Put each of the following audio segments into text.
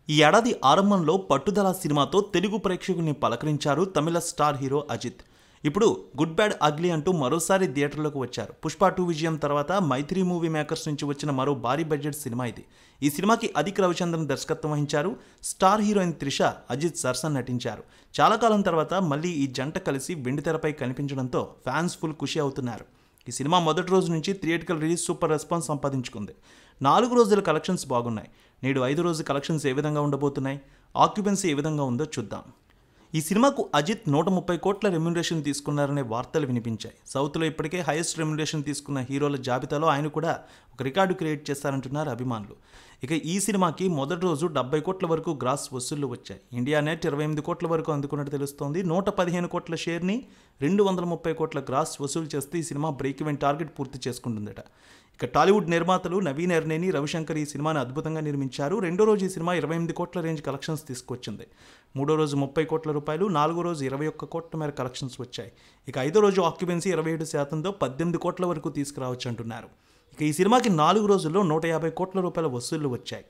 ఈ ఏడాది ఆరంభంలో పట్టుదల సినిమాతో తెలుగు ప్రేక్షకుల్ని పలకరించారు తమిళ స్టార్ హీరో అజిత్. ఇప్పుడు గుడ్ బ్యాడ్ అగ్లీ అంటూ మరోసారి థియేటర్లోకి వచ్చారు. పుష్ప 2 విజయం తర్వాత మైత్రి మూవీ మేకర్స్ నుంచి వచ్చిన మరో భారీ బడ్జెట్ సినిమా ఇది. ఈ సినిమాకి అదిక్ రవిచంద్రన్ దర్శకత్వం వహించారు. స్టార్ హీరోయిన్ త్రిష, అజిత్ సరసన నటించారు. చాలా కాలం తర్వాత మళ్ళీ ఈ జంట కలిసి వెండితెరపై కనిపించడంతో ఫ్యాన్స్ ఫుల్ ఖుషి అవుతున్నారు. ఈ సినిమా మొదటి రోజు నుంచి థియేటికల్ రిలీజ్ సూపర్ రెస్పాన్స్ సంపాదించుకుంది. 4 రోజుల కలెక్షన్స్ బాగున్నాయి. నేడు 5 రోజు కలెక్షన్స్ ఏ విధంగా ఉండబోతున్నాయి, ఆక్యుపెన్సీ ఏ విధంగా ఉందో చూద్దాం. ఈ సినిమాకు అజిత్ 130 కోట్ల రెమ్యునరేషన్ తీసుకున్నారనే వార్తలు వినిపించాయి. సౌత్లో ఇప్పటికే హైయెస్ట్ రెమ్యునరేషన్ తీసుకున్న హీరోల జాబితాలో ఆయన కూడా ఒక రికార్డు క్రియేట్ చేస్తారంటున్నారు అభిమానులు. ఇక ఈ సినిమాకి మొదటి రోజు 70 కోట్ల వరకు గ్రాస్ వసూళ్లు వచ్చాయి. ఇండియా నెట్ 28 కోట్ల వరకు అందుకున్నట్టు తెలుస్తోంది. 115 కోట్ల షేర్ని 230 కోట్ల గ్రాస్ వసూలు చేస్తే ఈ సినిమా బ్రేక్ ఈవెన్ టార్గెట్ పూర్తి చేసుకుంటుందట. ఇక టాలీవుడ్ నిర్మాతలు నవీన్ ఎర్నేని, రవిశంకర్ ఈ సినిమాని అద్భుతంగా నిర్మించారు. రెండో రోజు ఈ సినిమా 28 కోట్ల రేంజ్ కలెక్షన్స్ తీసుకొచ్చింది. మూడో రోజు 30 కోట్ల రూపాయలు, నాలుగో రోజు 21 కోట్ల మేర కలెక్షన్స్ వచ్చాయి. ఇక ఐదో రోజు ఆక్యుపెన్సీ 27%తో 18 కోట్ల వరకు తీసుకురావచ్చు అంటున్నారు. ఇక ఈ సినిమాకి 4 రోజుల్లో 150 కోట్ల రూపాయల వసూళ్లు వచ్చాయి.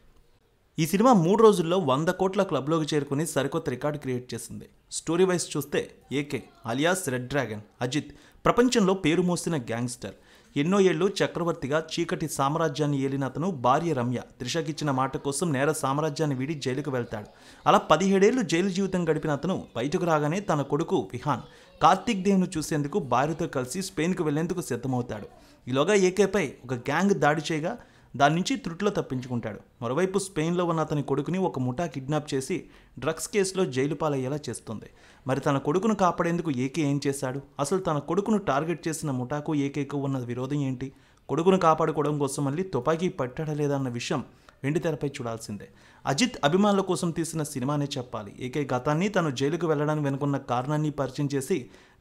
ఈ సినిమా 3 రోజుల్లో 100 కోట్ల క్లబ్లోకి చేరుకుని సరికొత్త రికార్డు క్రియేట్ చేసింది. స్టోరీ వైజ్ చూస్తే AK alias red dragon Ajith ప్రపంచంలో పేరు మోసిన గ్యాంగ్స్టర్. ఎన్నో ఏళ్లు చక్రవర్తిగా చీకటి సామ్రాజ్యాన్ని ఏలిన అతను భార్య రమ్య త్రిషకిచ్చిన మాట కోసం నేర సామ్రాజ్యాన్ని వీడి జైలుకు వెళ్తాడు. అలా 17 ఏళ్లు జైలు జీవితం గడిపిన అతను బయటకు రాగానే తన కొడుకు విహాన్ కార్తిక్ దేవ్ను చూసేందుకు భార్యతో కలిసి స్పెయిన్కు వెళ్లేందుకు సిద్ధమవుతాడు. ఈలోగా ఏకేపై ఒక గ్యాంగ్ దాడి చేయగా దాని నుంచి త్రుట్లో తప్పించుకుంటాడు. మరోవైపు స్పెయిన్లో ఉన్న అతని కొడుకుని ఒక ముఠా కిడ్నాప్ చేసి డ్రగ్స్ కేసులో జైలు పాలయ్యేలా చేస్తుంది. మరి తన కొడుకును కాపాడేందుకు ఏకే ఏం చేశాడు? అసలు తన కొడుకును టార్గెట్ చేసిన ముఠాకు ఏకేకు ఉన్న విరోధం ఏంటి? కొడుకును కాపాడుకోవడం కోసం మళ్ళీ తుపాకీ పట్టాడా లేదా అన్న విషయం వెండితెరపై చూడాల్సిందే. అజిత్ అభిమానుల కోసం తీసిన సినిమానే చెప్పాలి. ఏకే గతాన్ని తను జైలుకు వెళ్లడానికి వెనుకున్న కారణాన్ని పరిచయం చేసి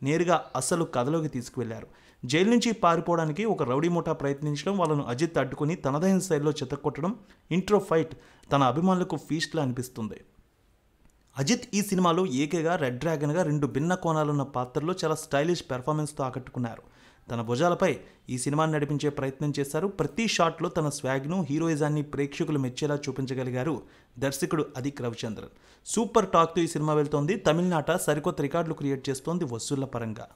నేరుగా అసలు కథలోకి తీసుకువెళ్లారు. జైలు నుంచి పారిపోవడానికి ఒక రౌడీ ముఠా ప్రయత్నించడం, వాళ్ళను అజిత్ అడ్డుకుని తనదైన శైలిలో చితక్కొట్టడం, ఇంట్రో ఫైట్ తన అభిమానులకు ఫీస్ట్లా అనిపిస్తుంది. అజిత్ ఈ సినిమాలో ఏకేగా రెడ్ డ్రాగన్గా 2 భిన్న కోణాలున్న పాత్రలో చాలా స్టైలిష్ పెర్ఫార్మెన్స్తో ఆకట్టుకున్నారు. తన భుజాలపై ఈ సినిమాని నడిపించే ప్రయత్నం చేశారు. ప్రతి షాట్లో తన స్వాగ్ను, హీరోయిజాన్ని ప్రేక్షకులు మెచ్చేలా చూపించగలిగారు దర్శకుడు అదిక్ రవిచంద్రన్. సూపర్ టాక్తో ఈ సినిమా వెళ్తోంది. తమిళనాట సరికొత్త రికార్డులు క్రియేట్ చేస్తోంది వసూళ్ల పరంగా.